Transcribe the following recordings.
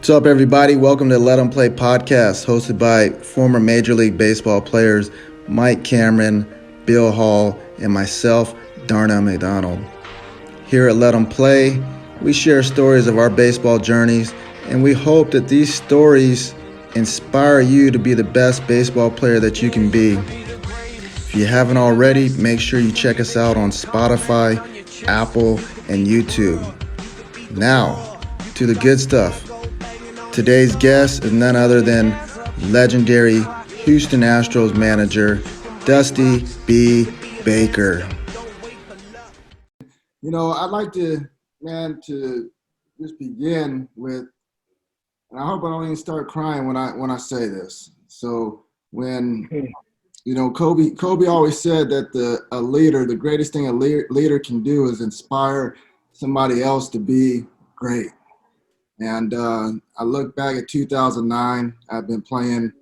What's up, everybody? Welcome to Let 'em Play podcast, hosted by former Major League Baseball players Mike Cameron, Bill Hall, and myself, Darnell McDonald. Here at Let 'em Play, we share stories of our baseball journeys, and we hope that these stories inspire you to be the best baseball player that you can be. If you haven't already, make sure you check us out on Spotify, Apple, and YouTube. Now, to the good stuff. Today's guest is none other than legendary Houston Astros manager, Dusty B. Baker. You know, I'd like to just begin with, and I hope I don't even start crying when I say this. So when, Kobe always said that the greatest thing a leader can do is inspire somebody else to be great. And I look back at 2009. I've been playing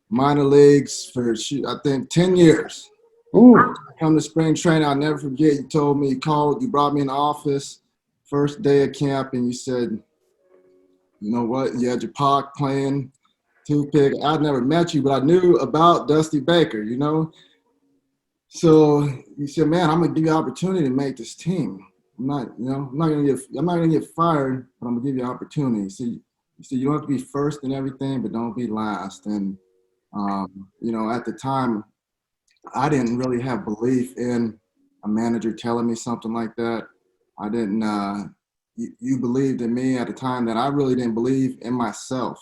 minor leagues for, I think, 10 years. Ooh. I come to spring training. I'll never forget, you brought me in the office first day of camp, and you said, you know what, you had your Pac playing, toothpick. I'd never met you, but I knew about Dusty Baker, So you said, man, I'm gonna give you an opportunity to make this team. I'm not gonna get fired, but I'm gonna give you an opportunity. So you said you don't have to be first in everything, but don't be last. And at the time, I didn't really have belief in a manager telling me something like that. I didn't. You believed in me at a time that I really didn't believe in myself.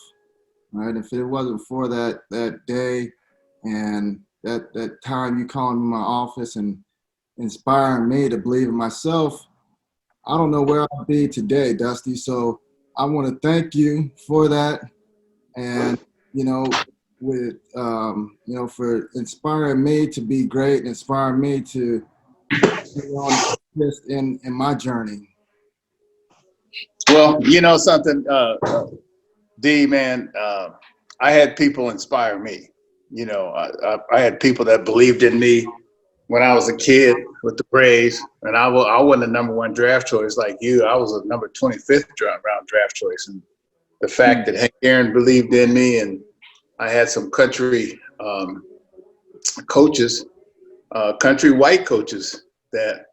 Right? If it wasn't for that day and that time you calling me in my office and inspiring me to believe in myself, I don't know where I'll be today, Dusty. So I want to thank you for that, and for inspiring me to be great and inspiring me to just in my journey. Well, you know something, D, man, I had people inspire me. I had people that believed in me when I was a kid with the Braves, and I wasn't a number one draft choice like you. I was a number 25th round draft choice, and the fact that Hank Aaron believed in me, and I had some country coaches, country white coaches that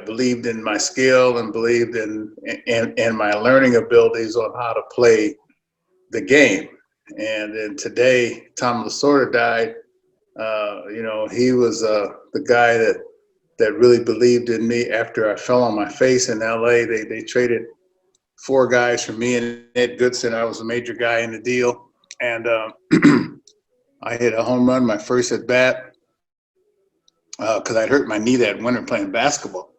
believed in my skill and believed in my learning abilities on how to play the game. And then today, Tom Lasorda died. He was the guy that really believed in me after I fell on my face in LA. They traded 4 guys for me and Ed Goodson. I was a major guy in the deal. And I hit a home run my first at bat because I'd hurt my knee that winter playing basketball.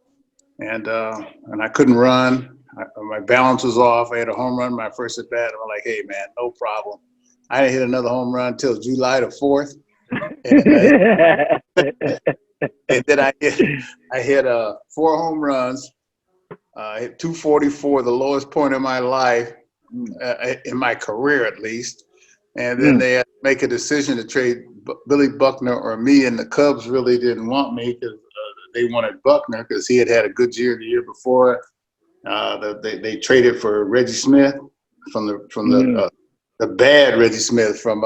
And I couldn't run. My balance was off. I had a home run my first at bat. I'm like, hey, man, no problem. I didn't hit another home run until July the 4th. And then I hit 4 home runs. I hit 244, the lowest point in my life, in my career at least. And then they had to make a decision to trade Billy Buckner or me, and the Cubs really didn't want me because they wanted Buckner because he had a good year the year before. They traded for Reggie Smith from the bad Reggie Smith from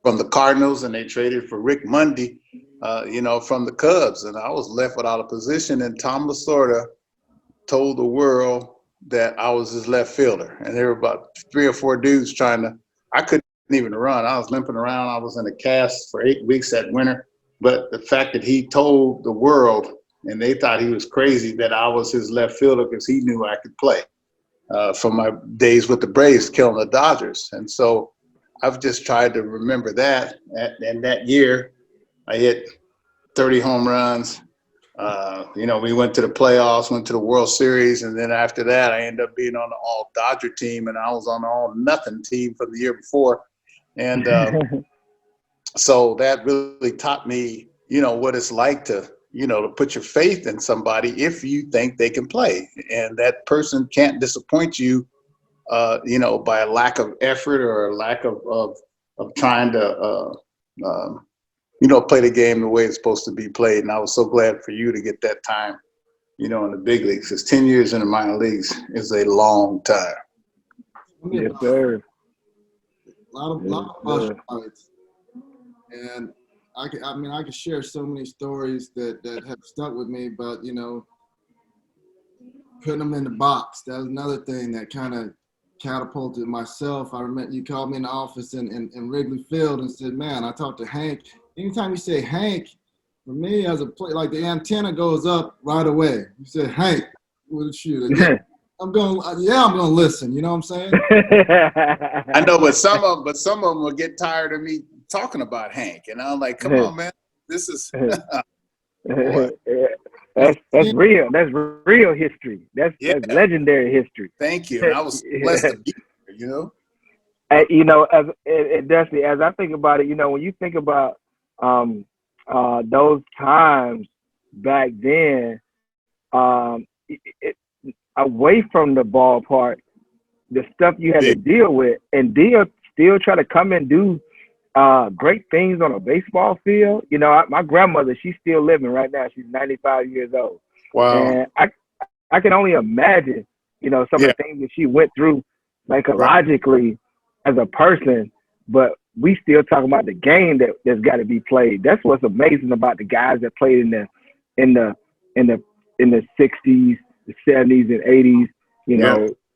the Cardinals, and they traded for Rick Mundy, from the Cubs, and I was left without a position. And Tom Lasorda told the world that I was his left fielder, and there were about 3 or 4 dudes I couldn't even run. I was limping around. I was in a cast for 8 weeks that winter. But the fact that he told the world, and they thought he was crazy, that I was his left fielder because he knew I could play from my days with the Braves, killing the Dodgers. And so I've just tried to remember that. And that year, I hit 30 home runs. We went to the playoffs, went to the World Series, and then after that, I ended up being on the all-Dodger team, and I was on the all-nothing team from the year before. And so that really taught me, what it's like to put your faith in somebody if you think they can play. And that person can't disappoint you, by a lack of effort or a lack of trying to play the game the way it's supposed to be played. And I was so glad for you to get that time, in the big leagues, because 10 years in the minor leagues is a long time. Yes, sir. A lot of bus rides, and I could share so many stories that have stuck with me. But putting them in the box, that was another thing that kind of catapulted myself. I remember you called me in the office in Wrigley Field and said, "Man, I talked to Hank." Anytime you say Hank, for me as a player, like the antenna goes up right away. You said Hank with a shooter. Yeah, I'm gonna listen. You know what I'm saying? I know, but some of them will get tired of me talking about Hank, and I'm like, come on, man, this is boy. That's real. That's real history. That's legendary history. Thank you. And I was blessed to be here, Dusty, as I think about it, when you think about those times back then, away from the ballpark, the stuff you had to deal with, and still try to come and do great things on a baseball field. My grandmother, she's still living right now. She's 95 years old. Wow. And I can only imagine, some of the things that she went through psychologically as a person, but we still talking about the game that's got to be played. That's what's amazing about the guys that played in the 60s, the 70s and 80s,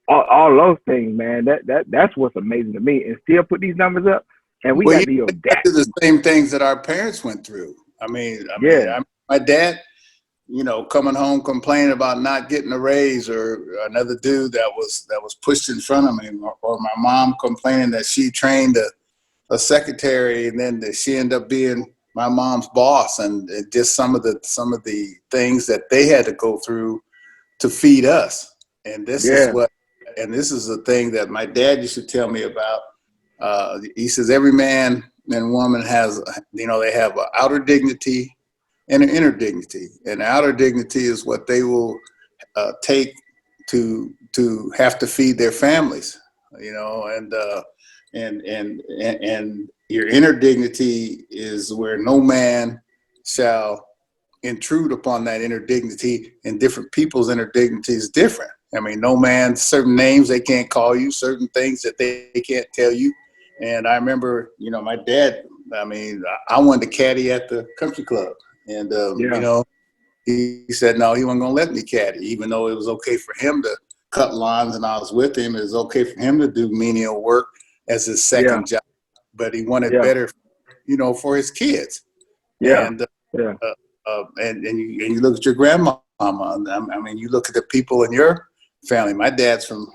all those things, man. That's what's amazing to me. And still put these numbers up, and we got to be adapt. The same things that our parents went through. I mean, my dad, coming home complaining about not getting a raise, or another dude that was pushed in front of me, or my mom complaining that she trained a secretary, and then that she ended up being my mom's boss, and just some of the things that they had to go through to feed us. And this is the thing that my dad used to tell me about. He says every man and woman has, they have an outer dignity and an inner dignity. And the outer dignity is what they will take to have to feed their families, and your inner dignity is where no man shall intrude upon that inner dignity, and different people's inner dignity is different. I mean, no man, certain names they can't call you, certain things that they can't tell you. And I remember, my dad, I wanted to caddy at the country club. And, he said, no, he wasn't going to let me caddy, even though it was okay for him to cut lawns and I was with him. It was okay for him to do menial work as his second job. But he wanted better, for his kids. And you look at your grandma. You look at the people in your family. My dad's from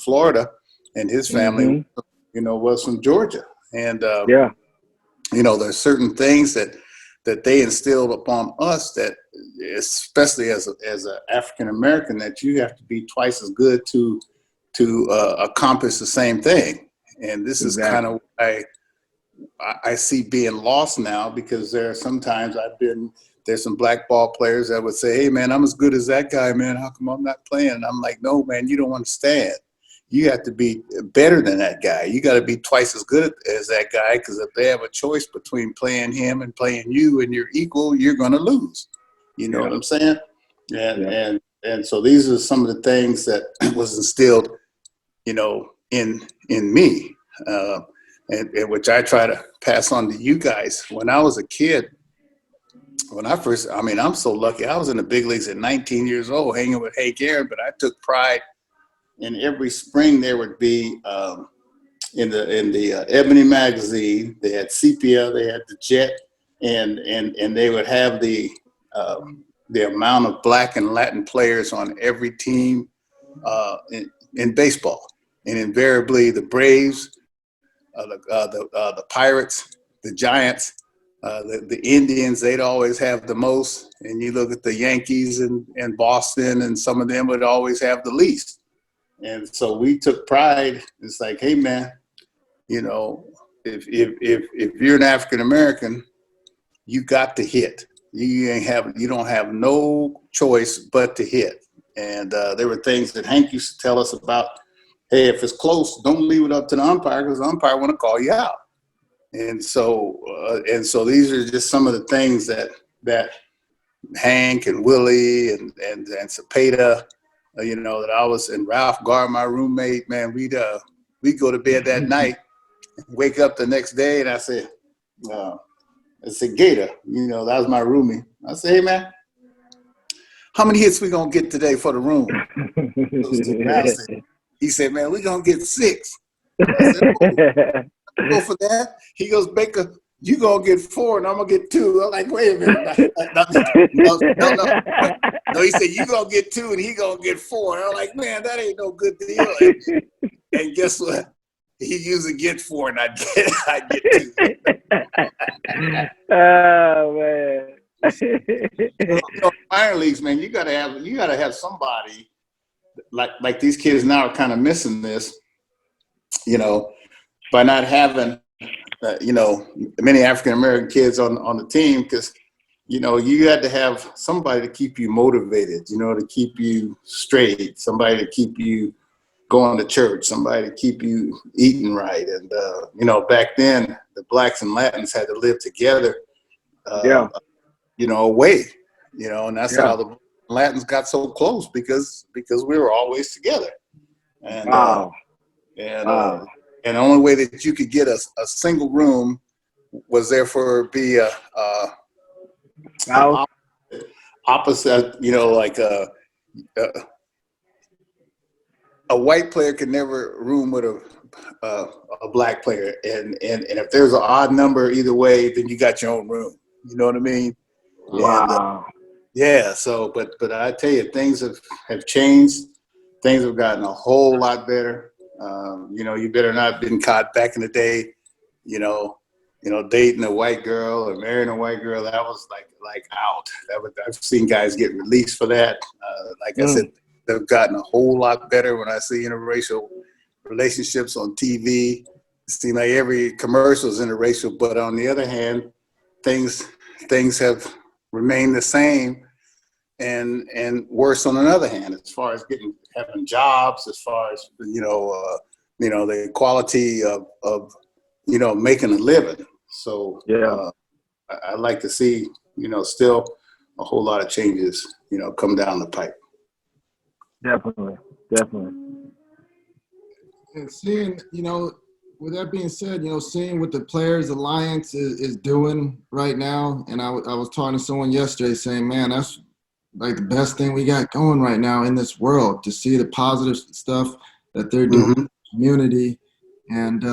Florida, and his family, was from Georgia. And there's certain things that they instilled upon us, that especially as an African American, that you have to be twice as good to accomplish the same thing. And this is kind of what I see being lost now, because there's some black ball players that would say, hey man, I'm as good as that guy, man. How come I'm not playing? And I'm like, no, man, you don't understand. You have to be better than that guy. You got to be twice as good as that guy, because if they have a choice between playing him and playing you and you're equal, you're going to lose. You know what I'm saying? And so these are some of the things that was instilled, in me, and which I try to pass on to you guys. When I was a kid, I'm so lucky. I was in the big leagues at 19 years old, hanging with Hank Aaron, but I took pride in every spring there would be in the Ebony magazine. They had Sepia, they had the Jet, and they would have the amount of black and Latin players on every team in baseball, and invariably the Braves, the Pirates, the Giants. The Indians, they'd always have the most, and you look at the Yankees and Boston, and some of them would always have the least. And so we took pride. It's like, hey man, if you're an African American, you got to hit. You don't have no choice but to hit. And there were things that Hank used to tell us about. Hey, if it's close, don't leave it up to the umpire, because the umpire want to call you out. And so these are just some of the things that Hank and Willie and Cepeda, that I was, and Ralph Gar, my roommate, man, we'd we go to bed that night, wake up the next day, and I said, Gator, that was my roomie. I said, hey, man, how many hits we going to get today for the room? He said, man, we going to get 6. I said, go for that. He goes, Baker, you going to get 4 and I'm going to get 2. I'm like, wait a minute. No, he said, you going to get 2 and he going to get 4. And I'm like, man, that ain't no good deal. And guess what? He usually get 4 and I get 2. Oh, man. Minor leagues, man, you gotta have somebody like these kids now are kind of missing this, by not having many African American kids on the team, because you had to have somebody to keep you motivated, to keep you straight, somebody to keep you going to church, somebody to keep you eating right, and back then the blacks and Latins had to live together. Away, and that's how the Latins got so close because we were always together. And and the only way that you could get a single room was there for be opposite, like a white player could never room with a black player, and if there's an odd number either way, then you got your own room. You know what I mean? Wow. And, so, but I tell you, things have changed. Things have gotten a whole lot better. You better not been caught back in the day, dating a white girl or marrying a white girl. That was like out. I've seen guys get released for that. I said, they've gotten a whole lot better. When I see interracial relationships on TV, it seems like every commercial is interracial. But on the other hand, things have remained the same and worse on another hand, as far as having jobs, as far as the quality of making a living. So I like to see still a whole lot of changes come down the pipe. Definitely. And seeing, with that being said, seeing what the Players Alliance is doing right now, and I was talking to someone yesterday saying, man, that's like the best thing we got going right now in this world, to see the positive stuff that they're doing in the community. And,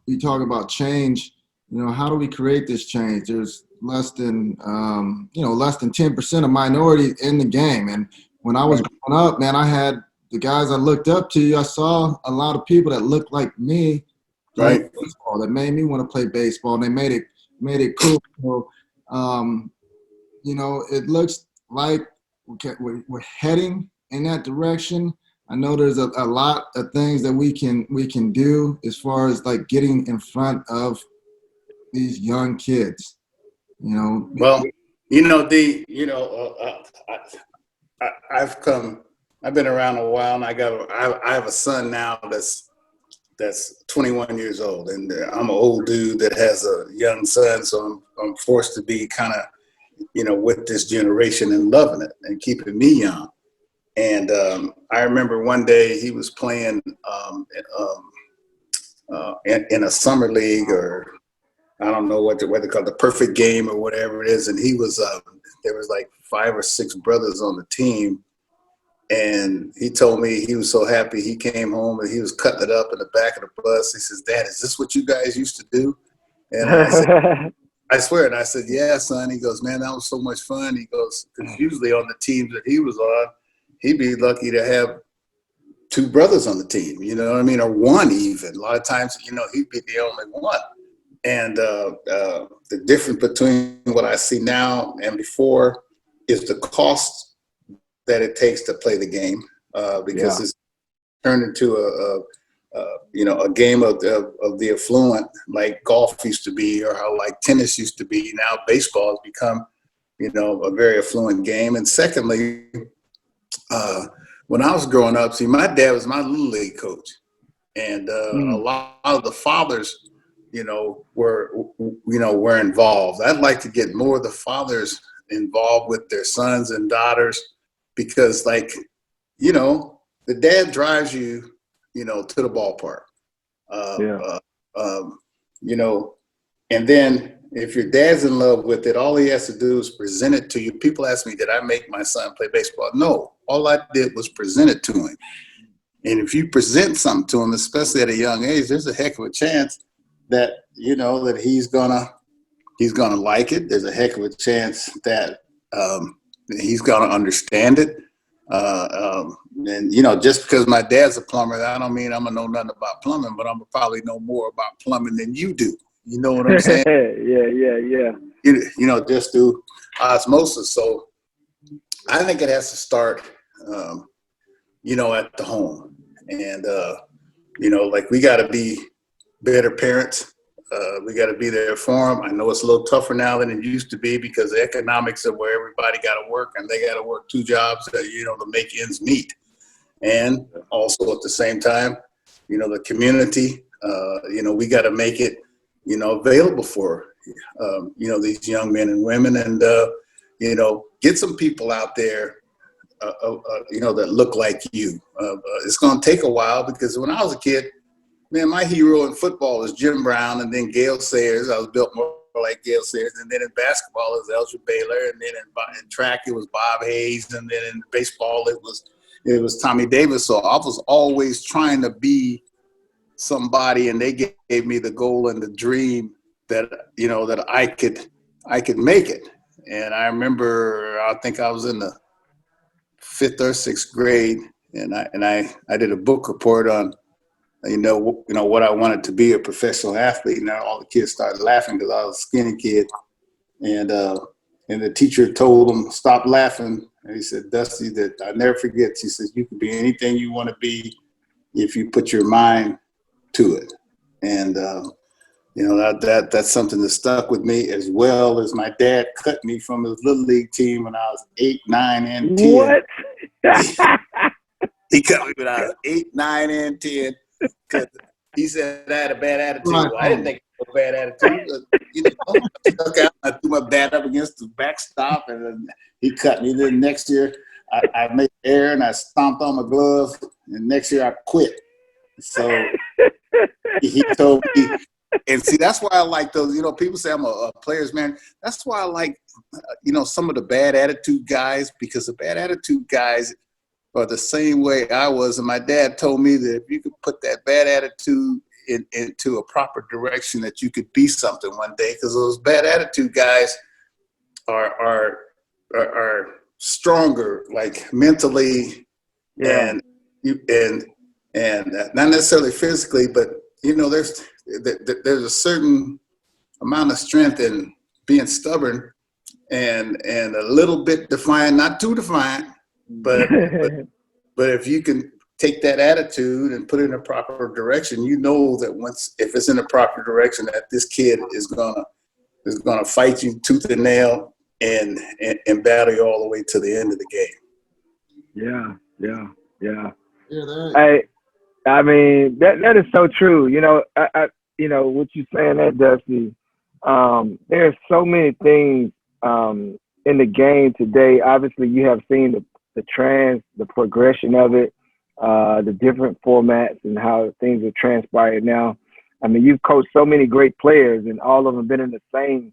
we talk about change, how do we create this change? There's less than 10% of minority in the game. And when I was growing up, man, I had the guys I looked up to. I saw a lot of people that looked like me play baseball, that made me want to play baseball. And they made it cool. So, it looks like we're heading in that direction. I know there's a lot of things that we can do as far as like getting in front of these young kids. Well, I've been around a while, and I have a son now that's 21 years old, and I'm an old dude that has a young son, so I'm forced to be kind of, with this generation and loving it and keeping me young. And I remember one day he was playing in a summer league, or I don't know what they call the perfect game or whatever it is, and he was there was like 5 or 6 brothers on the team. And he told me he was so happy. He came home and he was cutting it up in the back of the bus. He says, Dad, is this what you guys used to do? And I said, I swear. And I said, yeah, son. He goes, man, that was so much fun. He goes, because usually on the teams that he was on, he'd be lucky to have 2 brothers on the team, you know what I mean? Or 1 even. A lot of times, he'd be the only one. And the difference between what I see now and before is the cost that it takes to play the game, because it's turned into a game of the affluent, like golf used to be, or how like tennis used to be. Now baseball has become, a very affluent game. And secondly, when I was growing up, see, my dad was my little league coach, and a lot of the fathers, were involved. I'd like to get more of the fathers involved with their sons and daughters. Because the dad drives you to the ballpark. Yeah. And then if your dad's in love with it, all he has to do is present it to you. People ask me, did I make my son play baseball? No, all I did was present it to him. And if you present something to him, especially at a young age, there's a heck of a chance that, that he's gonna like it. There's a heck of a chance that he's gonna understand it. And just because my dad's a plumber, I don't mean I'm gonna know nothing about plumbing, but I'm gonna probably know more about plumbing than you do. You know what I'm saying? Yeah. Just through osmosis. So I think it has to start, at the home. And, like we got to be better parents. We got to be there for them. I know it's a little tougher now than it used to be because the economics of where everybody got to work and they got to work 2 jobs, to make ends meet. And also at the same time, the community, we got to make it, available for, these young men and women and, get some people out there, that look like you. It's going to take a while because when I was a kid, man, my hero in football was Jim Brown and then Gale Sayers. I was built more like Gale Sayers. And then in basketball, it was Elgin Baylor. And then in track, it was Bob Hayes. And then in baseball, it was Tommy Davis. So I was always trying to be somebody, and they gave me the goal and the dream that, that I could make it. And I remember, I think I was in the 5th or 6th grade, and I did a book report on, what I wanted to be, a professional athlete. And all the kids started laughing because I was a skinny kid. And the teacher told them, stop laughing. And he said, Dusty, that I never forget. She says, you can be anything you want to be if you put your mind to it. And, that's something that stuck with me, as well as my dad cut me from his little league team when I was 8, 9, and 10. What? He cut me when I was 8, 9, and 10 because he said I had a bad attitude. Well, I didn't think it was a bad attitude. I stuck out. I threw my bat up against the backstop, and then he cut me. Then next year, I made air and I stomped on my glove, and next year I quit. So he told me. And see, that's why I like those, people say I'm a player's man. That's why I like, some of the bad attitude guys, because the bad attitude guys are the same way I was. And my dad told me that if you could put that bad attitude into a proper direction, that you could be something one day, because those bad attitude guys are stronger, like mentally, and not necessarily physically, but, there's a certain amount of strength in being stubborn and a little bit defiant, not too defiant, but if you can take that attitude and put it in a proper direction, that if it's in a proper direction, that this kid is gonna fight you tooth and nail and battle you all the way to the end of the game. Yeah. I mean, that is so true. What you're saying that, Dusty, there's so many things in the game today. Obviously, you have seen the progression of it, the different formats and how things have transpired now. I mean, you've coached so many great players, and all of them been in the same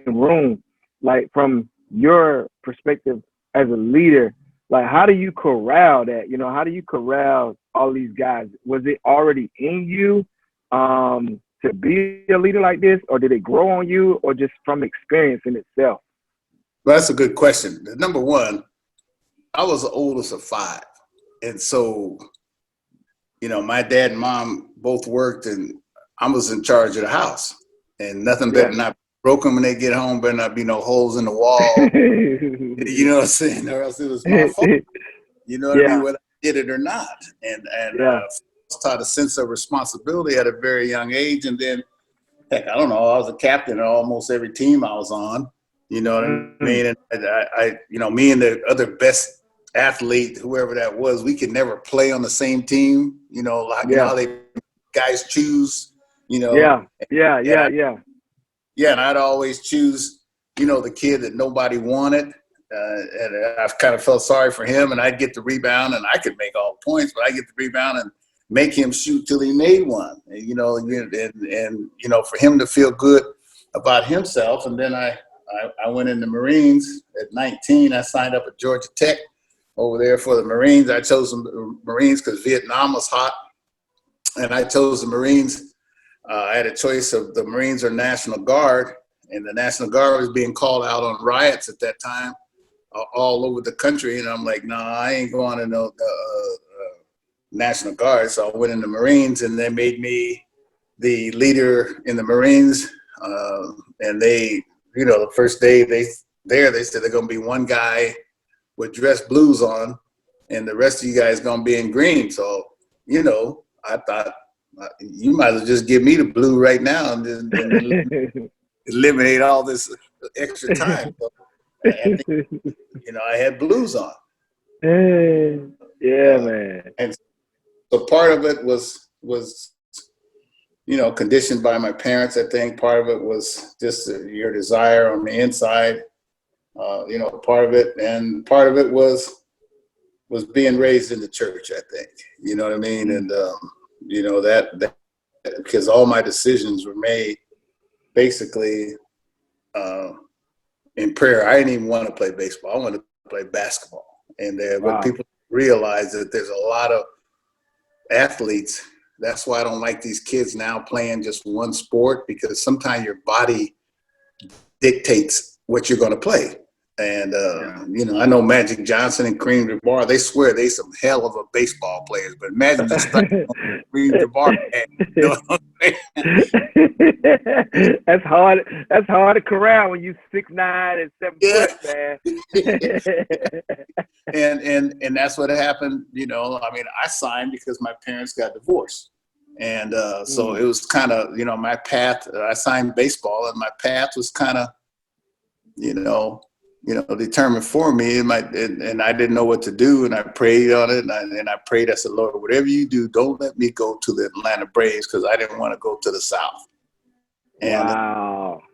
room. Like, from your perspective as a leader, like, how do you corral that? How do you corral all these guys? Was it already in you to be a leader like this, or did it grow on you, or just from experience in itself? Well, that's a good question. Number one, I was the oldest of 5. And so, my dad and mom both worked, and I was in charge of the house. And nothing better than not broken when they get home, better not be no holes in the wall. You know what I'm saying? Or else it was my fault. You know what I mean? Whether I did it or not. And I was taught a sense of responsibility at a very young age. And then, heck, I don't know, I was a captain at almost every team I was on. You know what I mean? And I me and the other best athlete, whoever that was, we could never play on the same team. You know how they guys choose. Yeah, and I'd always choose, the kid that nobody wanted. and I kind of felt sorry for him. And I'd get the rebound, and I could make all the points, but I get the rebound and make him shoot till he made one. And, you know, and you know, for him to feel good about himself. And then I went in the Marines at 19. I signed up at Georgia Tech over there for the Marines. I chose the Marines because Vietnam was hot, and I chose the Marines. I had a choice of the Marines or National Guard, and the National Guard was being called out on riots at that time all over the country. And I'm like, nah, I ain't going to no National Guard. So I went in the Marines, and they made me the leader in the Marines. And they, you know, the first day they said they're going to be one guy with dress blues on, and the rest of you guys going to be in green. So, you know, I thought, you might as well just give me the blue right now and then eliminate all this extra time. So, you know, I had blues on. Yeah, man. And so part of it was, you know, conditioned by my parents. I think part of it was just your desire on the inside. You know, part of it, and part of it was being raised in the church, I think. You know what I mean? And you know, that because all my decisions were made basically in prayer. I didn't even want to play baseball. I wanted to play basketball. And when people realize that there's a lot of athletes, that's why I don't like these kids now playing just one sport, because sometimes your body dictates what you're going to play. And, you know, I know Magic Johnson and Kareem Jabbar, they swear they some hell of a baseball players, but imagine just like Kareem Jabbar. You know what I'm saying? That's hard to corral when you 6'9" and 7 foot, man. And that's what happened. You know, I mean, I signed because my parents got divorced. And so it was kind of, you know, my path. I signed baseball, and my path was kind of, you know, determined for me, and I didn't know what to do, and I prayed on it, and I prayed. I said, Lord, whatever you do, don't let me go to the Atlanta Braves, because I didn't want to go to the South. And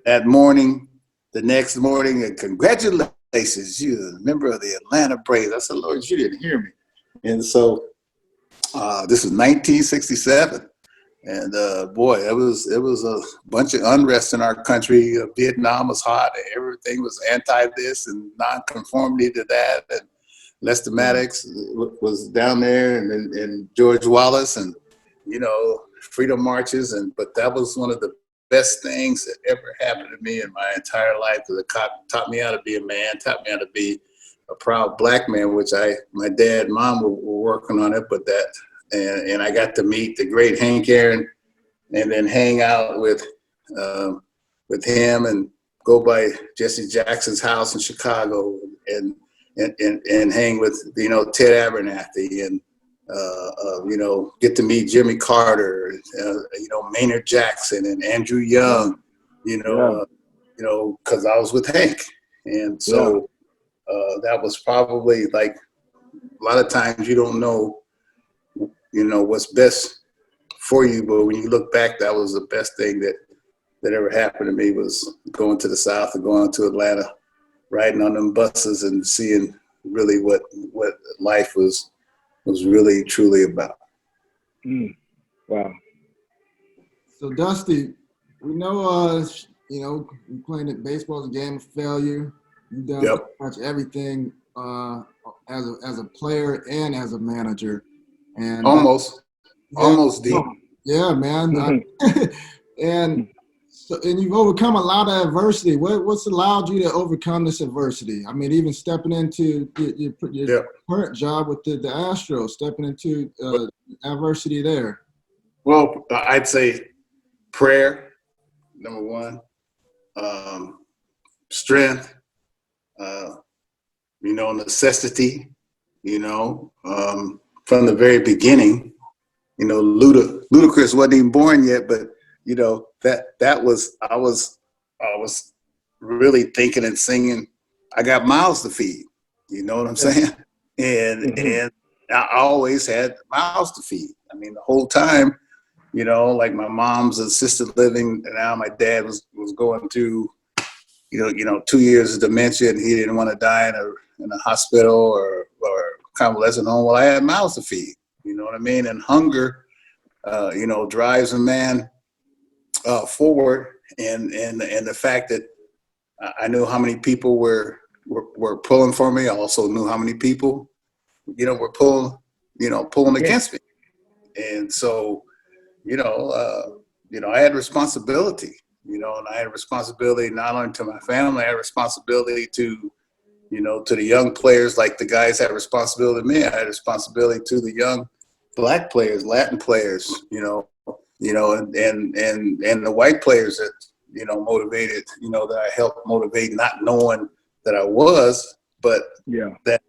that morning, the next morning, and congratulations, you're a member of the Atlanta Braves. I said, Lord, you didn't hear me. And so this was 1967. And boy, it was a bunch of unrest in our country. Vietnam was hot. Everything was anti this and nonconformity to that. And Lester Maddox was down there, and George Wallace, and, you know, freedom marches. But that was one of the best things that ever happened to me in my entire life, because it taught me how to be a man, taught me how to be a proud black man, which my dad and mom were working on it, but that. And I got to meet the great Hank Aaron, and then hang out with him, and go by Jesse Jackson's house in Chicago, and hang with, you know, Ted Abernathy, and you know, get to meet Jimmy Carter, you know, Maynard Jackson and Andrew Young, you know, because I was with Hank, and so that was probably, like, a lot of times you don't know, you know, what's best for you, but when you look back, that was the best thing that ever happened to me, was going to the South and going to Atlanta, riding on them buses and seeing really what life was really truly about. Wow. So Dusty, we know, you know, you playing at baseball is a game of failure. You've done pretty much everything as a player and as a manager. And almost deep. Yeah, man. And you've overcome a lot of adversity. What's allowed you to overcome this adversity? I mean, even stepping into your current job with the Astros, stepping into adversity there. Well, I'd say prayer, number one, strength, you know, necessity, you know, from the very beginning. You know, Ludacris wasn't even born yet, but, you know, that was, I was really thinking and singing, I got mouths to feed. You know what I'm saying? And I always had mouths to feed. I mean, the whole time, you know, like my mom's assisted living, and now my dad was going through 2 years of dementia, and he didn't want to die in a hospital or convalescent home. Well, I had mouths to feed, you know what I mean? And hunger, drives a man forward. And the fact that I knew how many people were pulling for me. I also knew how many people, were pulling against me. And so, I had responsibility, and I had responsibility not only to my family, I had responsibility to the young players, like the guys had responsibility to me. I had responsibility to the young Black players, Latin players, and the white players that, motivated, that I helped motivate, not knowing that I was, but that,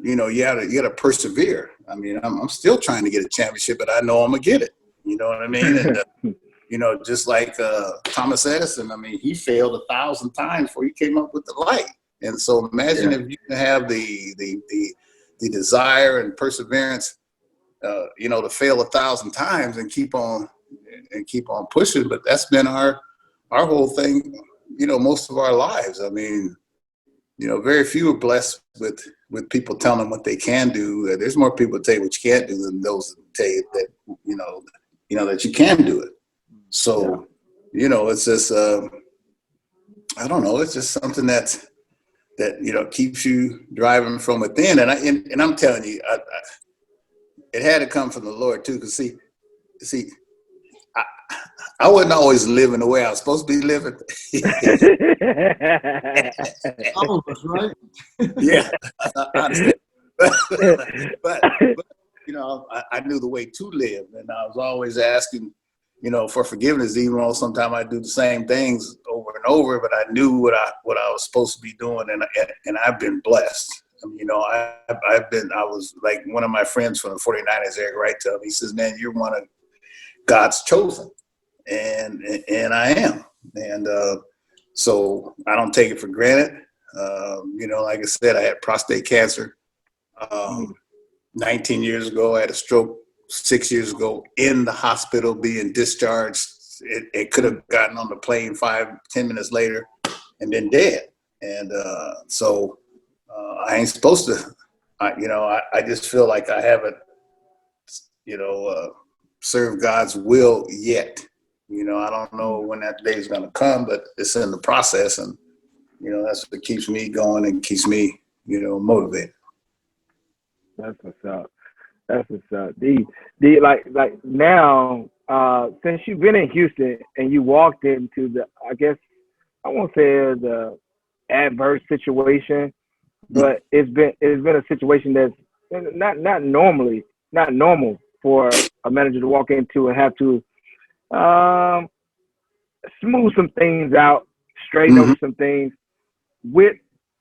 you gotta persevere. I mean, I'm still trying to get a championship, but I know I'm gonna get it. You know what I mean? And, just like Thomas Edison, I mean, he failed 1,000 times before he came up with the light. And so imagine if you can have the desire and perseverance, to fail 1,000 times and keep on pushing. But that's been our whole thing, most of our lives. I mean, very few are blessed with people telling them what they can do. There's more people tell you what you can't do than those that tell you that, that you can do it. So, it's just, I don't know, it's just something that keeps you driving from within. And I'm telling you, it had to come from the Lord too. Cause see, I wasn't always living the way I was supposed to be living. All of us, right? Yeah, I understand. but I knew the way to live, and I was always asking, for forgiveness, even though sometimes I do the same things over and over. But I knew what I was supposed to be doing, and I've been blessed. I mean, I was like one of my friends from the 49ers, Eric Wright, told me, he says, "Man, you're one of God's chosen," and I am, and so I don't take it for granted. Like I said, I had prostate cancer 19 years ago. I had a stroke 6 years ago in the hospital being discharged. It could have gotten on the plane 5-10 minutes later and been dead. And so I ain't supposed to, I just feel like I haven't, served God's will yet. I don't know when that day is going to come, but it's in the process. And, that's what keeps me going and keeps me, motivated. That's what's up. That's what's up. Like now, since you've been in Houston and you walked into the, I guess I won't say the adverse situation, but it's been a situation that's not normal for a manager to walk into and have to smooth some things out, straighten over some things, with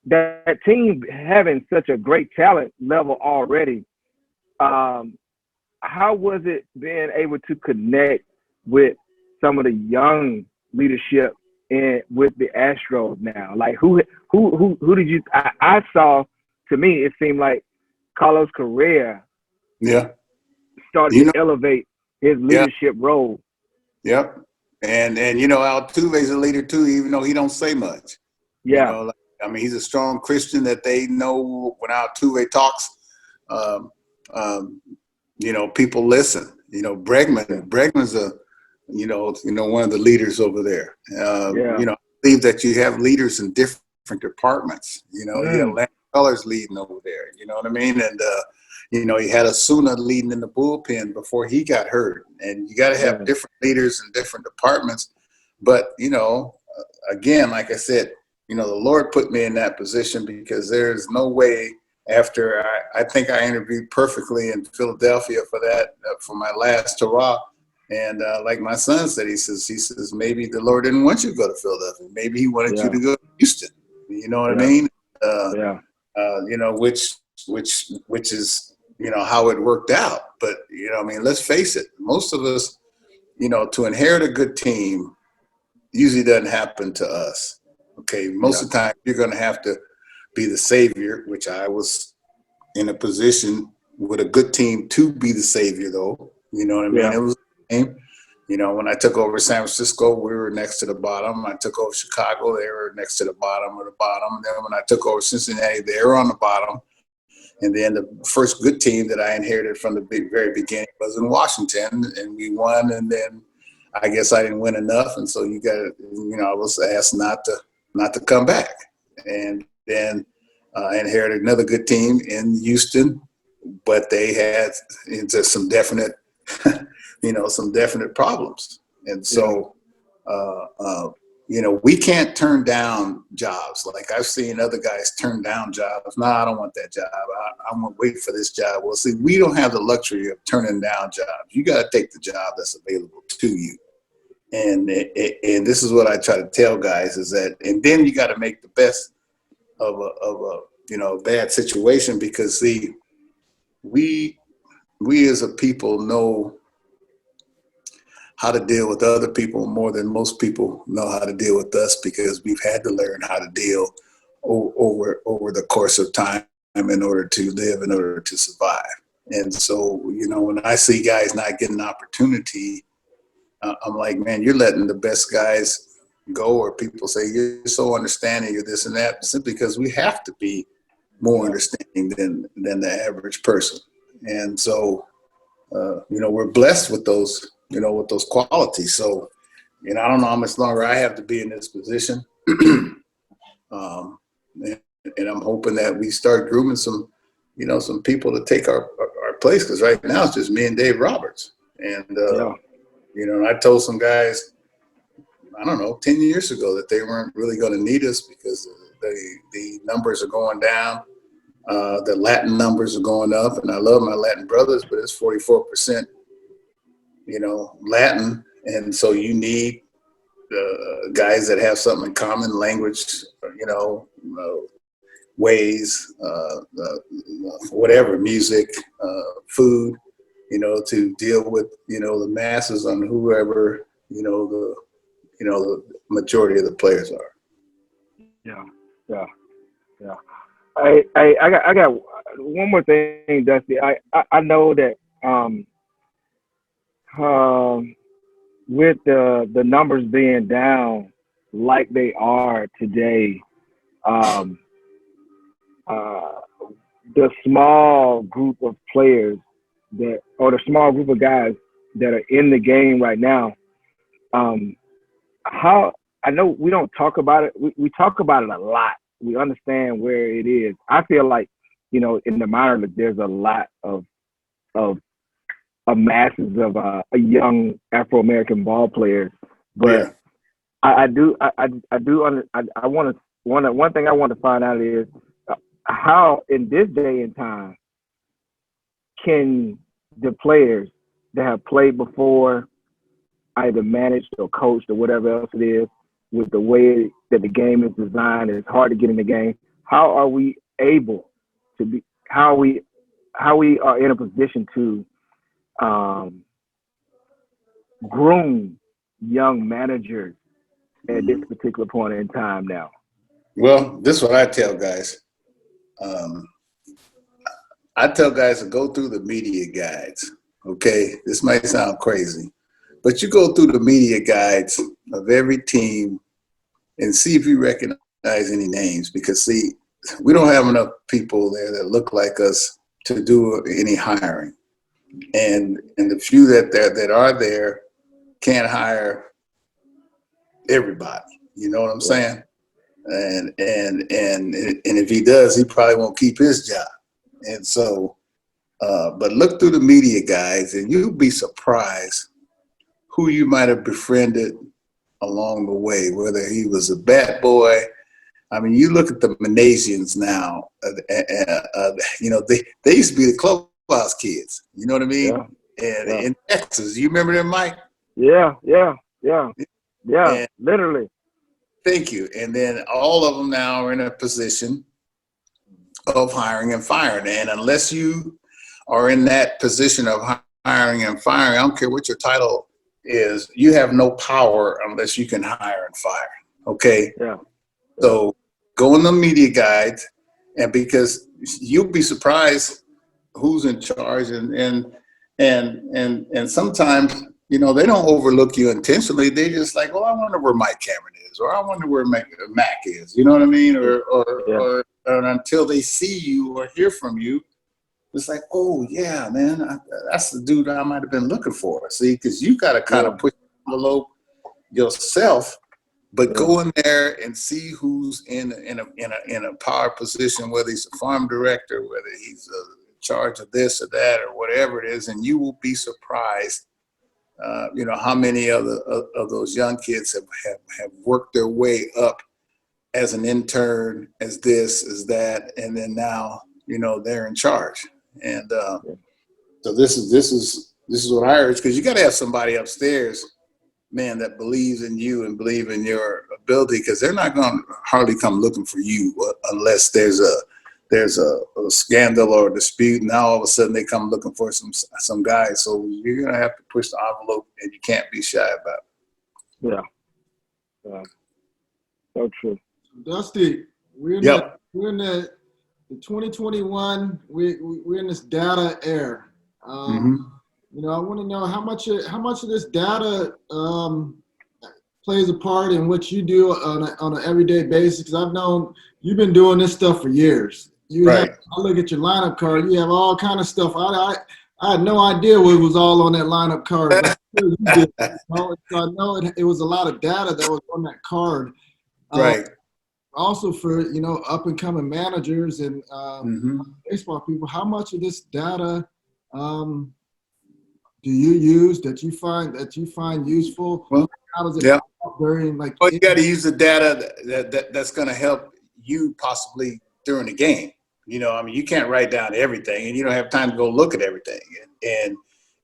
that team having such a great talent level already. How was it being able to connect with some of the young leadership with the Astros now? Like who did you? I saw. To me, it seemed like Carlos Correa. Started to elevate his leadership role. Yep. And Altuve's a leader too, even though he don't say much. Yeah. He's a strong Christian that they know when Altuve talks. People listen. Bregman's a, one of the leaders over there. I believe that you have leaders in different departments. You have Lance Colors leading over there. You know what I mean? And he had Asuna leading in the bullpen before he got hurt. And you got to have different leaders in different departments. But again, like I said, the Lord put me in that position because there's no way. After I think I interviewed perfectly in Philadelphia for my last hurrah. And like my son said, he says, maybe the Lord didn't want you to go to Philadelphia. Maybe he wanted you to go to Houston. You know what I mean? Which is, how it worked out. But, let's face it. Most of us, to inherit a good team usually doesn't happen to us. Okay. Most of the time you're going to have to be the savior, which I was in a position with a good team to be the savior, though. You know what I mean? It was a game. You know, when I took over San Francisco, we were next to the bottom. I took over Chicago, they were next to the bottom of the bottom. And then when I took over Cincinnati, they were on the bottom. And then the first good team that I inherited from the very beginning was in Washington, and we won. And then I guess I didn't win enough, and so I was asked not to come back. And then I inherited another good team in Houston, but they had into some definite, some definite problems. And so, we can't turn down jobs. Like I've seen other guys turn down jobs. No, I don't want that job. I'm going to wait for this job. Well, see, we don't have the luxury of turning down jobs. You got to take the job that's available to you. And this is what I try to tell guys is that, and then you got to make the best of a bad situation, because see, we as a people know how to deal with other people more than most people know how to deal with us, because we've had to learn how to deal over the course of time in order to live, in order to survive. And so, when I see guys not getting an opportunity, I'm like, man, you're letting the best guys go, or people say you're so understanding, you're this and that, simply because we have to be more understanding than the average person. And so, we're blessed with those, with those qualities. So, I don't know how much longer I have to be in this position. And I'm hoping that we start grooming some people to take our place, because right now it's just me and Dave Roberts. And, I told some guys, I don't know, 10 years ago that they weren't really going to need us, because the numbers are going down. The Latin numbers are going up, and I love my Latin brothers, but it's 44%, Latin. And so you need guys that have something in common, language, ways, whatever, music, food, to deal with, the masses on whoever, the majority of the players are. Yeah. I got one more thing, Dusty. I know that with the numbers being down like they are today, the small group of players the small group of guys that are in the game right now, how I know we don't talk about it. We talk about it a lot. We understand where it is. I feel like, in the minor league, there's a lot of masses of young Afro-American ball players. But one thing I want to find out is how in this day and time can the players that have played before, either managed or coached or whatever else it is, with the way that the game is designed, it's hard to get in the game. How are we able to be? How we are in a position to groom young managers at this particular point in time now? Well, this is what I tell guys. I tell guys to go through the media guides. Okay, this might sound crazy, but you go through the media guides of every team and see if you recognize any names, because see, we don't have enough people there that look like us to do any hiring, and the few that are there can't hire everybody. You know what I'm saying? And if he does, he probably won't keep his job. And so, but look through the media guides, and you'll be surprised who you might have befriended along the way, whether he was a bat boy. I mean, you look at the Manasians now, they used to be the clubhouse kids, you know what I mean? Yeah. In Texas, you remember them, Mike? Yeah, and, literally. Thank you. And then all of them now are in a position of hiring and firing. And unless you are in that position of hiring and firing, I don't care what your title is, you have no power unless you can hire and fire. Okay? Yeah. So go in the media guides, and because you'll be surprised who's in charge, and sometimes, you know, they don't overlook you intentionally. They just like, well, I wonder where Mike Cameron is, or I wonder where Mac is. You know what I mean? Or until they see you or hear from you, it's like, oh yeah, man, that's the dude I might have been looking for. See, because you got to kind of push the envelope yourself, but go in there and see who's in a power position, whether he's a farm director, whether he's in charge of this or that or whatever it is, and you will be surprised. You know how many of those young kids have worked their way up as an intern, as this, as that, and then now, you know, they're in charge. And so this is what I urge, because you got to have somebody upstairs, man, that believes in you and believe in your ability, because they're not going to hardly come looking for you unless there's a scandal or a dispute. Now all of a sudden they come looking for some guy. So you're gonna have to push the envelope, and you can't be shy about it. Yeah. So true. Dusty, we're in the 2021. We're in this data era. You know, I want to know how much of this data plays a part in what you do on an everyday basis. Because I've known you've been doing this stuff for years. I look at your lineup card. You have all kind of stuff. I had no idea what was all on that lineup card. But you did. So I know it was a lot of data that was on that card. Right. Also for, you know, up and coming managers and baseball people, how much of this data do you use that you find useful? Well, how does it help during like? Well, you got to use the data that's going to help you possibly during the game. You know, I mean, you can't write down everything, and you don't have time to go look at everything.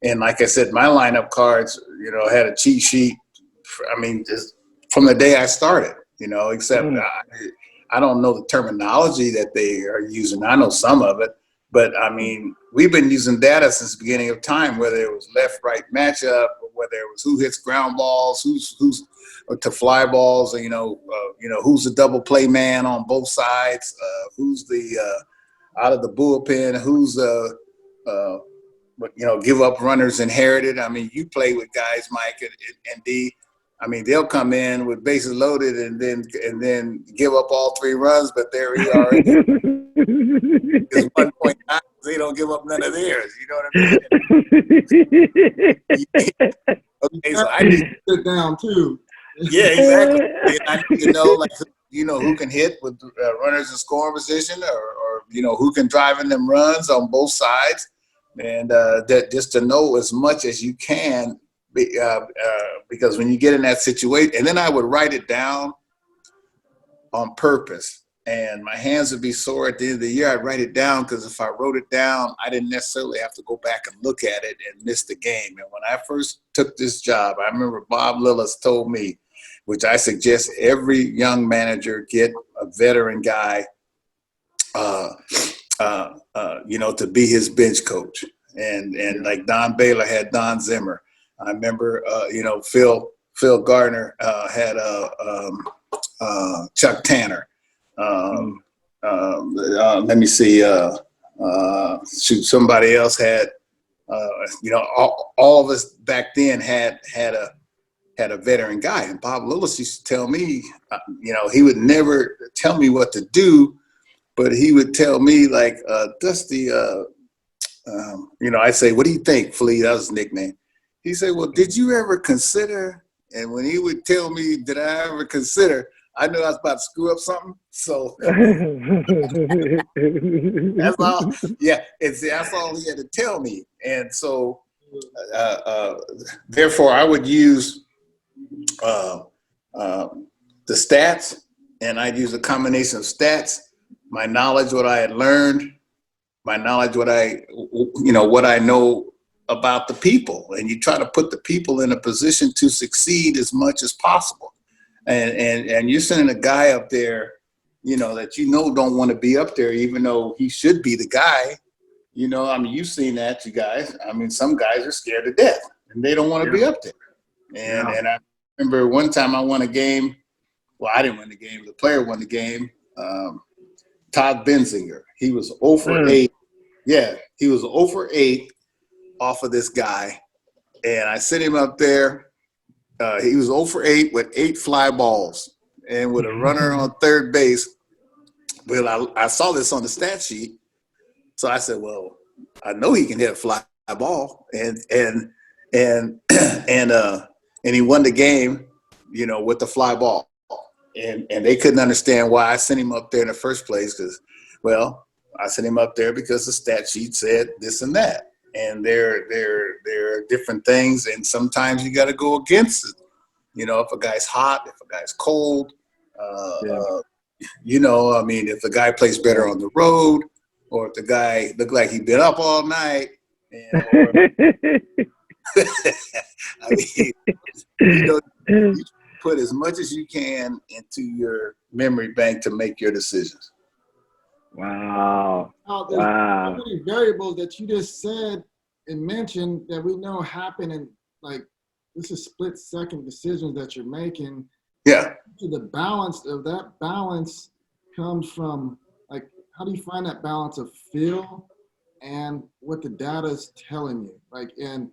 And like I said, my lineup cards, you know, had a cheat sheet. I mean, just from the day I started. You know, except I don't know the terminology that they are using. I know some of it, but I mean, we've been using data since the beginning of time, whether it was left-right matchup, or whether it was who hits ground balls, who's to fly balls, or, you know, who's the double play man on both sides, who's the out of the bullpen, who's you know, give up runners inherited. I mean, you play with guys, Mike and D. I mean, they'll come in with bases loaded and then give up all 3 runs, but their ERA is 1.9. They don't give up none of theirs. You know what I mean? Okay, so I need to sit down too. Yeah, exactly. And I need to know, like, you know, who can hit with runners in scoring position, or you know, who can drive in them runs on both sides, and that just to know as much as you can. Because when you get in that situation, and then I would write it down on purpose, and my hands would be sore at the end of the year. I'd write it down, because if I wrote it down, I didn't necessarily have to go back and look at it and miss the game. And when I first took this job, I remember Bob Lillis told me, which I suggest every young manager get a veteran guy, you know, to be his bench coach. And like Don Baylor had Don Zimmer. I remember, you know, Phil Gardner had Chuck Tanner. Let me see. Somebody else had. You know, all of us back then had a veteran guy, and Bob Lillis used to tell me, you know, he would never tell me what to do, but he would tell me, like, Dusty, you know, I'd say, "What do you think, Flea?" That was his nickname. He said, "Well, did you ever consider?" And when he would tell me, "Did I ever consider?" I knew I was about to screw up something. So that's all. Yeah, that's all he had to tell me. And so, therefore, I would use the stats, and I'd use a combination of stats, my knowledge, what I had learned, my knowledge, what I know about the people, and you try to put the people in a position to succeed as much as possible. And you're sending a guy up there, you know, that you know don't want to be up there, even though he should be the guy. You know, I mean, you've seen that, you guys. I mean, some guys are scared to death, and they don't want to be up there. And I remember one time I won a game. Well, I didn't win the game. The player won the game. Todd Benzinger. He was 0 for 8. Yeah, he was 0 for 8 off of this guy. and I sent him up there. He was 0 for 8 with 8 fly balls and with a runner on third base. Well, I saw this on the stat sheet, so I said, "Well, I know he can hit a fly ball," and and he won the game, with the fly ball. And they couldn't understand why I sent him up there in the first place because, well, I sent him up there because the stat sheet said this and that. And there are different things, and sometimes you got to go against it. If a guy's hot, if a guy's cold, if the guy plays better on the road, or if the guy looked like he'd been up all night. I mean, you put as much as you can into your memory bank to make your decisions. Wow. There's so many variables that you just said and mentioned that we know happen, and like this is split-second decisions that you're making. Yeah. The balance of that balance comes from, like, how do you find that balance of feel and what the data is telling you? Like, and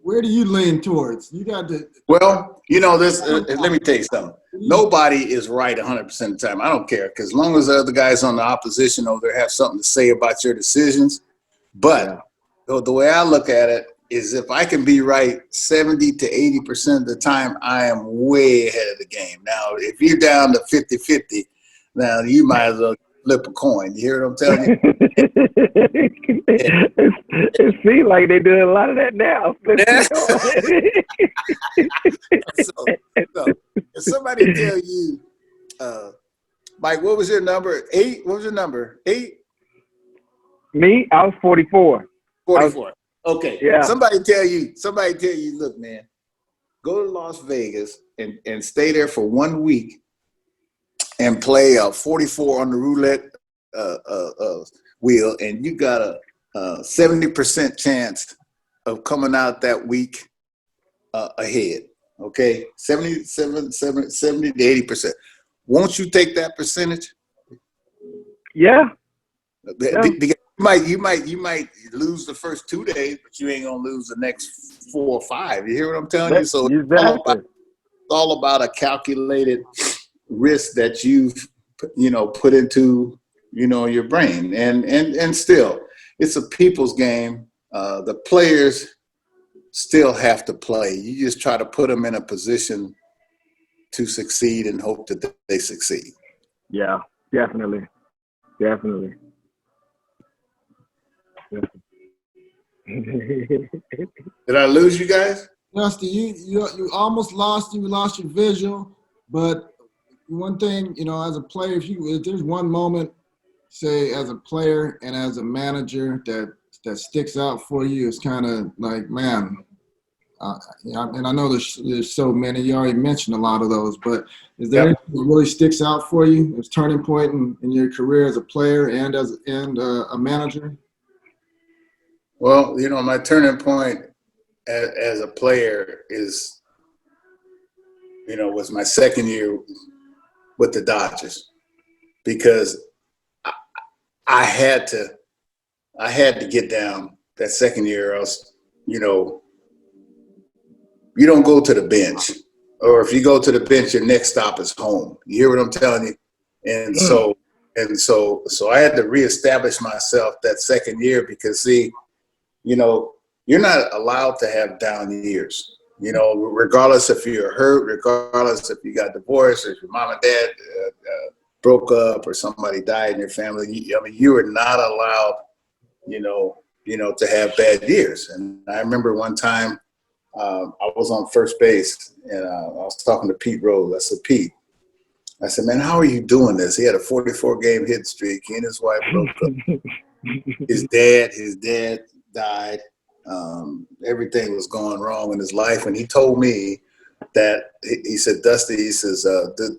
where do you lean towards? You got to. Well, this. Let me tell you something. Nobody is right 100% of the time. I don't care, because as long as the other guys on the opposition over there have something to say about your decisions. But the way I look at it is, if I can be right 70 to 80% of the time, I am way ahead of the game. Now, if you're down to 50-50, now you might as well flip a coin. You hear what I'm telling you? It seems like they do a lot of that now. So, if somebody tell you, Mike, what was your number? 8? What was your number? 8? Me? I was 44. 44. Okay. Yeah. Somebody tell you, look, man, go to Las Vegas and stay there for 1 week and play 44 on the roulette wheel, and you got a 70% chance of coming out that week ahead. Okay, 70 to 80%. Won't you take that percentage? Yeah. You might lose the first 2 days, but you ain't gonna lose the next 4 or 5. You hear what I'm telling you? So exactly. it's all about a calculated risk that you've put into your brain, and still it's a people's game. The players still have to play. You just try to put them in a position to succeed and hope that they succeed. Yeah, definitely. Did I lose you guys? Dusty, you almost lost. You lost your visual, but one thing, as a player, if there's one moment, say as a player and as a manager, that sticks out for you, it's kind of like, man, and I know there's so many. You already mentioned a lot of those, but is there anything that really sticks out for you? It's turning point in your career as a player and as a manager. Well, my turning point as a player was my second year with the Dodgers, because I had to get down that second year, or else, you don't go to the bench, or if you go to the bench, your next stop is home. You hear what I'm telling you? And so I had to reestablish myself that second year, because see, you're not allowed to have down years. Regardless if you're hurt, regardless if you got divorced, or if your mom and dad broke up, or somebody died in your family. You are not allowed, to have bad years. And I remember one time I was on first base, and I was talking to Pete Rose. I said, Pete, man, how are you doing this? He had a 44-game hit streak. He and his wife broke up. His dad died. Everything was going wrong in his life, and he told me that he said, Dusty, he says,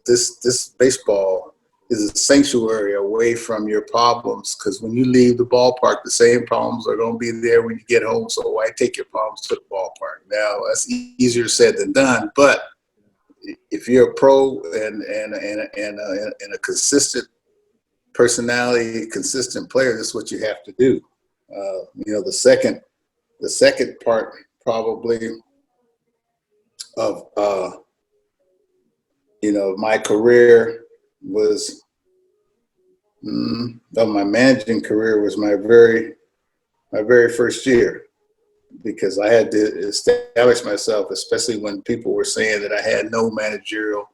this baseball is a sanctuary away from your problems, because when you leave the ballpark, the same problems are going to be there when you get home. So why take your problems to the ballpark? Now, that's easier said than done, but if you're a pro and a consistent personality, consistent player, that's what you have to do. The the second part probably of my career was of my managing career was my very first year, because I had to establish myself, especially when people were saying that I had no managerial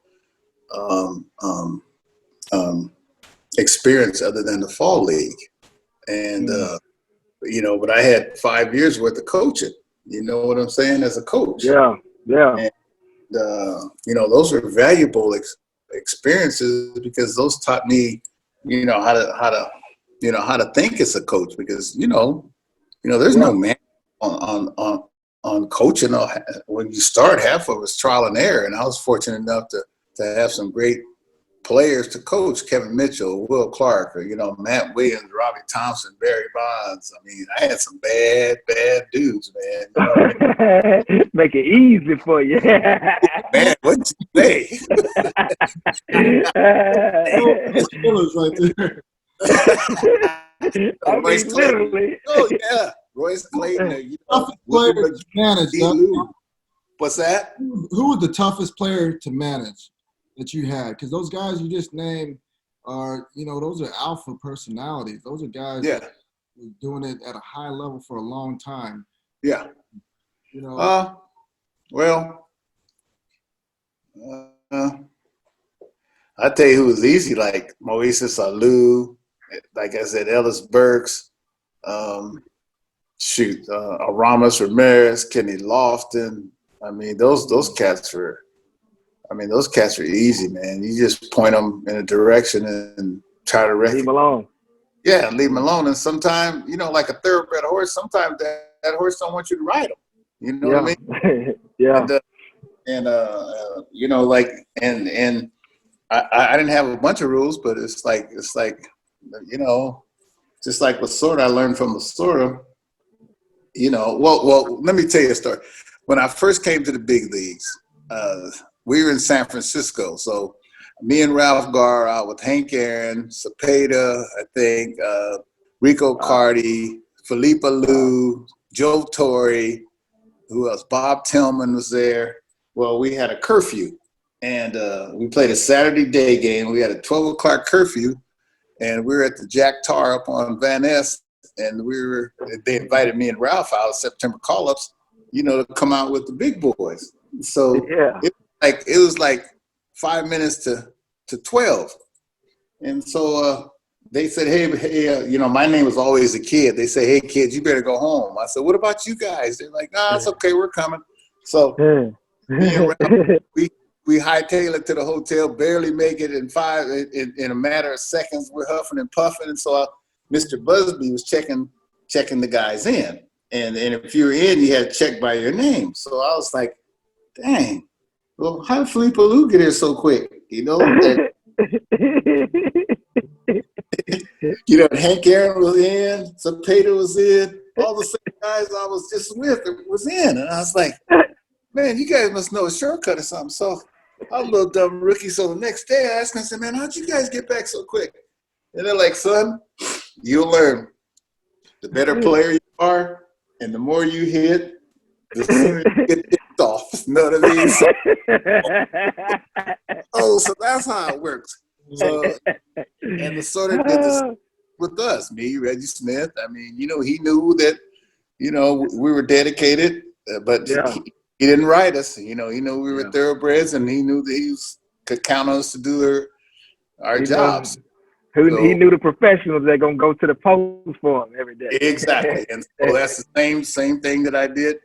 experience other than the fall league. And, but I had 5 years worth of coaching, you know what I'm saying, as a coach. Yeah. And, those are valuable experiences, because those taught me, how to think as a coach, because, there's no man on coaching. When you start, half of it's trial and error. And I was fortunate enough to have some great players to coach: Kevin Mitchell, Will Clark, Matt Williams, Robbie Thompson, Barry Bonds. I mean, I had some bad dudes, man. Make it easy for you. Man, what you say? I mean, literally. Oh yeah, Royce Clayton. Toughest player to manage. What's that? Who was the toughest player to manage that you had? Because those guys you just named are, those are alpha personalities. Those are guys that were doing it at a high level for a long time. Yeah. I tell you who was easy, like Moises Alou, like I said, Ellis Burks, Aramis Ramirez, Kenny Lofton. I mean, those cats were easy, man. You just point them in a direction and try to leave them alone. Yeah, leave them alone. And sometimes, like a thoroughbred horse, sometimes that horse don't want you to ride him. You know what I mean? Yeah. And I didn't have a bunch of rules, but it's like just like Lasorda, I learned from Lasorda. Well, let me tell you a story. When I first came to the big leagues, we were in San Francisco. So me and Ralph Garr out with Hank Aaron, Cepeda, I think, Rico Cardi, Felipe Alou, Joe Torre, who else? Bob Tillman was there. Well, we had a curfew, and we played a Saturday day game. We had a 12 o'clock curfew, and we were at the Jack Tar up on Van Ness, and they invited me and Ralph out, September call-ups, to come out with the big boys. So it was like 5 minutes to 12. And so they said, hey, my name was always a kid. They say, hey, kids, you better go home. I said, what about you guys? They're like, nah, it's okay, we're coming. So me and Ralph, we hightail it to the hotel, barely make it in a matter of seconds. We're huffing and puffing. And so Mr. Busby was checking the guys in. And if you were in, you had to check by your name. So I was like, dang, well, how did Felipe Alou get here so quick? Hank Aaron was in, Cepeda was in, all the same guys I was just with was in. And I was like, man, you guys must know a shortcut or something. So I was a little dumb rookie. So the next day I asked them, I said, man, how'd you guys get back so quick? And they're like, son, you'll learn. The better player you are and the more you hit, the sooner you get tipped off. You know what I mean? So that's how it works. So, and the sort of did this with us, me, Reggie Smith. I mean, he knew that, we were dedicated, but he didn't write us. He knew we were thoroughbreds, and he knew that he could count on us to do our jobs. He knew the professionals that are going to go to the post for him every day. Exactly. And so that's the same thing that I did,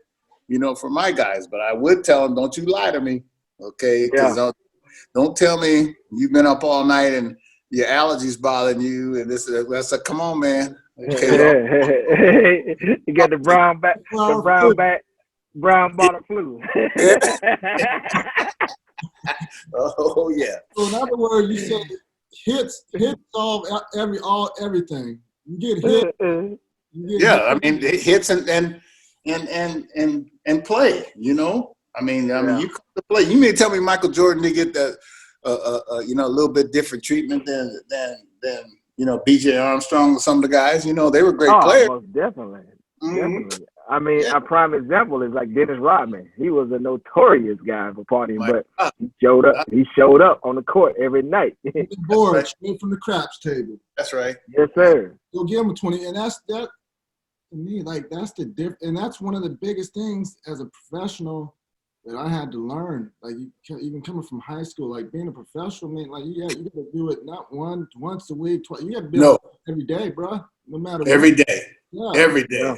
for my guys. But I would tell them, don't you lie to me, okay? Because don't tell me you've been up all night and your allergies bothering you. And I said, come on, man. Okay, you got the brown bottle flu. Oh, yeah. So in other words, you said hits solve everything. You get hit. I mean, hits and play. I mean, you come to play. You may tell me Michael Jordan did get the a little bit different treatment than B.J. Armstrong or some of the guys. They were great players. Most definitely. Mm-hmm. Definitely. I mean, Yeah. a prime example is like Dennis Rodman. He was a notorious guy for partying, My but God. he showed up. He showed up on the court every night. The board right. straight from the craps table. That's right. Yes, sir. You'll give him a 20, and that to me, like that's the diff, and that's one of the biggest things as a professional that I had to learn. Like even coming from high school, like being a professional, man, like you got to do it not once a week, twice. You got to be No. every day, bro. No matter what. Every day. Yeah. Every day.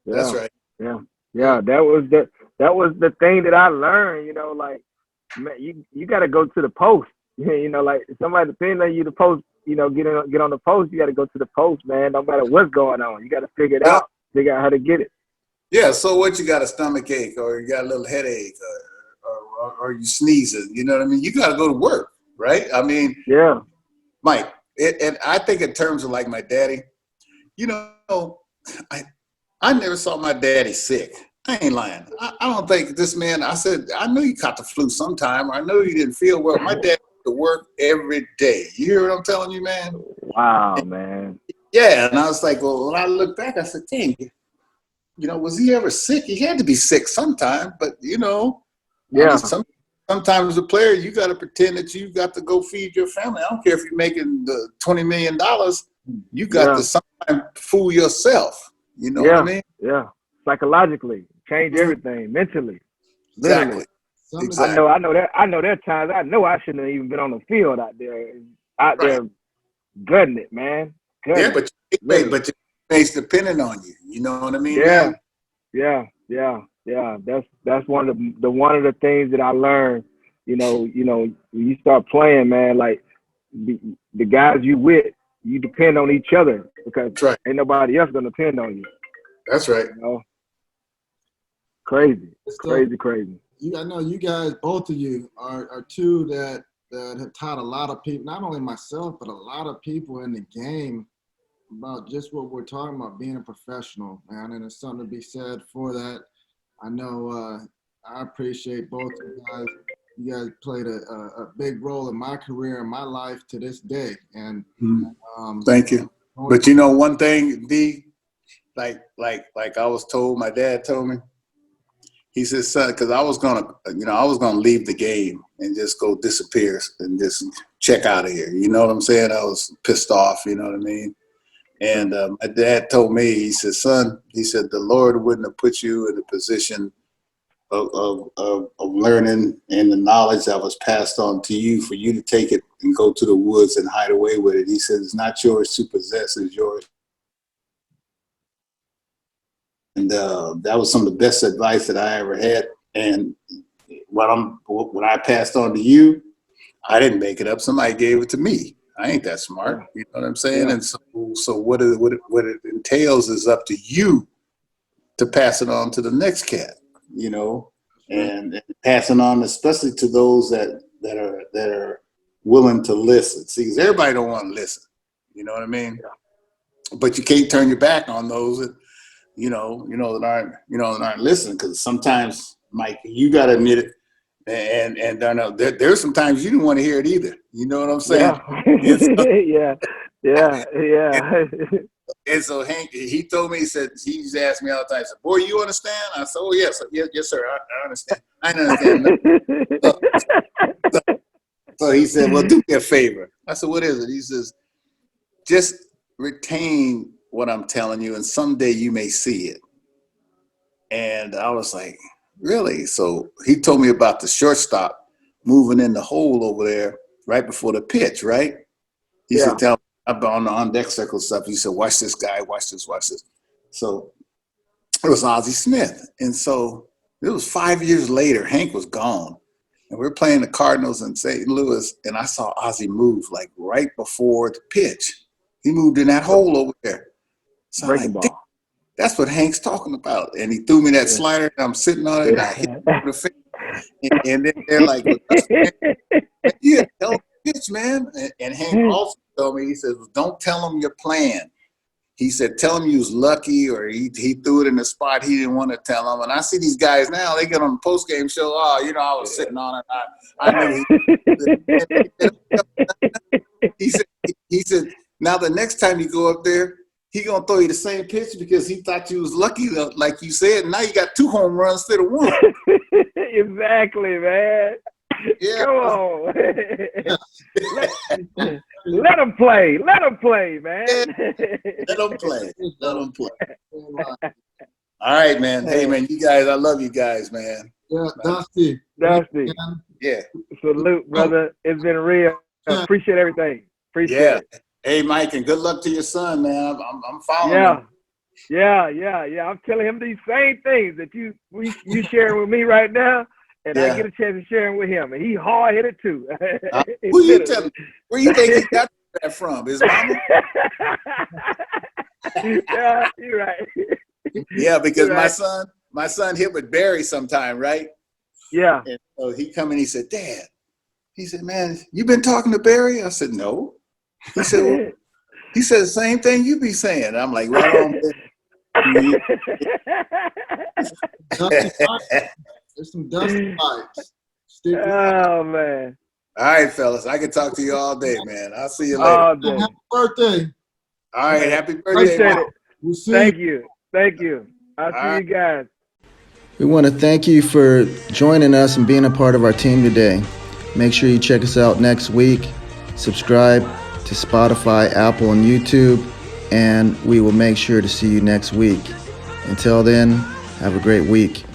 Yeah. That's right. Yeah. That was the thing that I learned. You know, like man, you got to go to the post. You know, like somebody depending on you to post. You know, get on the post. You got to go to the post, man. No matter what's going on, you got to figure it out. Figure out how to get it. Yeah. So what? You got a stomach ache, or you got a little headache, or you sneezing. You know what I mean? You got to go to work, right? I mean, Yeah. Mike. And I think in terms of like my daddy, you know, I never saw my daddy sick. I ain't lying. I don't think this man, I said, I knew you caught the flu sometime. I know you didn't feel well. My dad went to work every day. You hear what I'm telling you, man? Wow, man. Yeah. And I was like, well, when I look back, I said, dang, you know, was he ever sick? He had to be sick sometime, but you know, Yeah. I mean, sometimes as a player, you got to pretend that you got to go feed your family. I don't care if you're making the $20 million. You got to sometimes fool yourself. You know what I mean? Yeah. Psychologically, change everything mentally. Exactly. Literally. Exactly. I know there are times I know I shouldn't have even been on the field out there gutting it, man. Yeah, but your teammates depending on you. You know what I mean? Yeah. Man? Yeah. That's one of the things that I learned. You know, when you start playing, man, like the guys you with, you depend on each other because ain't nobody else gonna depend on you. That's right. You know? Crazy. I know you guys, both of you, are two that have taught a lot of people, not only myself, but a lot of people in the game about just what we're talking about, being a professional, man. And there's something to be said for that. I know I appreciate both of you guys. You guys played a big role in my career and my life to this day. And thank you. But you know one thing, D, like I was told, my dad told me, he said, son, because I was gonna leave the game and just go disappear and just check out of here. You know what I'm saying? I was pissed off. You know what I mean? And my dad told me, he said, son, he said, the Lord wouldn't have put you in a position of learning and the knowledge that was passed on to you for you to take it and go to the woods and hide away with it. He said, it's not yours to possess, it's yours. And that was some of the best advice that I ever had. And when I passed on to you, I didn't make it up. Somebody gave it to me. I ain't that smart. You know what I'm saying? And so what it entails is up to you to pass it on to the next cat, you know, and passing on especially to those that are willing to listen. See, 'cause everybody don't want to listen. You know what I mean? Yeah. But you can't turn your back on those that that aren't listening, because sometimes, Mike, you got to admit it. And there's sometimes you didn't want to hear it either. You know what I'm saying? Yeah. And so Hank, he told me, he said, he used to ask me all the time, he said, boy, you understand? I said, oh, yes, sir, I understand. I understand. So he said, well, do me a favor. I said, what is it? He says, just retain what I'm telling you, and someday you may see it. And I was like, really? So he told me about the shortstop moving in the hole over there right before the pitch, right? He said, tell me about on the on-deck circle stuff. He said, watch this guy, watch this. So it was Ozzie Smith. And so it was 5 years later, Hank was gone. And we were playing the Cardinals in St. Louis, and I saw Ozzie move like right before the pitch. He moved in that hole over there. So I'm like, that's what Hank's talking about. And he threw me that slider, and I'm sitting on it, and I hit him in the face. And then they're like, yeah, tell him the pitch, man. And Hank also told me, he says, well, don't tell him your plan. He said, tell him you was lucky, or he threw it in the spot he didn't want to tell him. And I see these guys now, they get on the post-game show, I was sitting on it. I knew he said, now the next time you go up there, he gonna throw you the same pitch because he thought you was lucky, like you said. Now you got 2 home runs instead of 1. Exactly, man. Yeah. Come on. Let them play. Let them play, man. Let them play. Let them play. All right, man. Hey, man, you guys, I love you guys, man. Yeah, Dusty. Dusty. Yeah. Salute, brother. It's been real. Appreciate everything. Appreciate it. Hey, Mike, and good luck to your son, man. I'm following him. Yeah. I'm telling him these same things that you sharing with me right now, and I get a chance to share them with him. And he hard-headed too. Who you telling? Where you think he got that from? His mama? Yeah, you're right. Yeah, because You're right. my son hit with Barry sometime, right? Yeah. And so he come in, he said, Dad, he said, man, you been talking to Barry? I said, no. He said, well, he said the same thing you be saying. I'm like, right on. There's some Dusty vibes. Oh, man. All right, fellas. I can talk to you all day, man. I'll see you later. All day. Happy birthday. All right, happy birthday. Appreciate it. We'll see Thank you. I'll see you guys. We want to thank you for joining us and being a part of our team today. Make sure you check us out next week. Subscribe to Spotify, Apple, and YouTube, and we will make sure to see you next week. Until then, have a great week.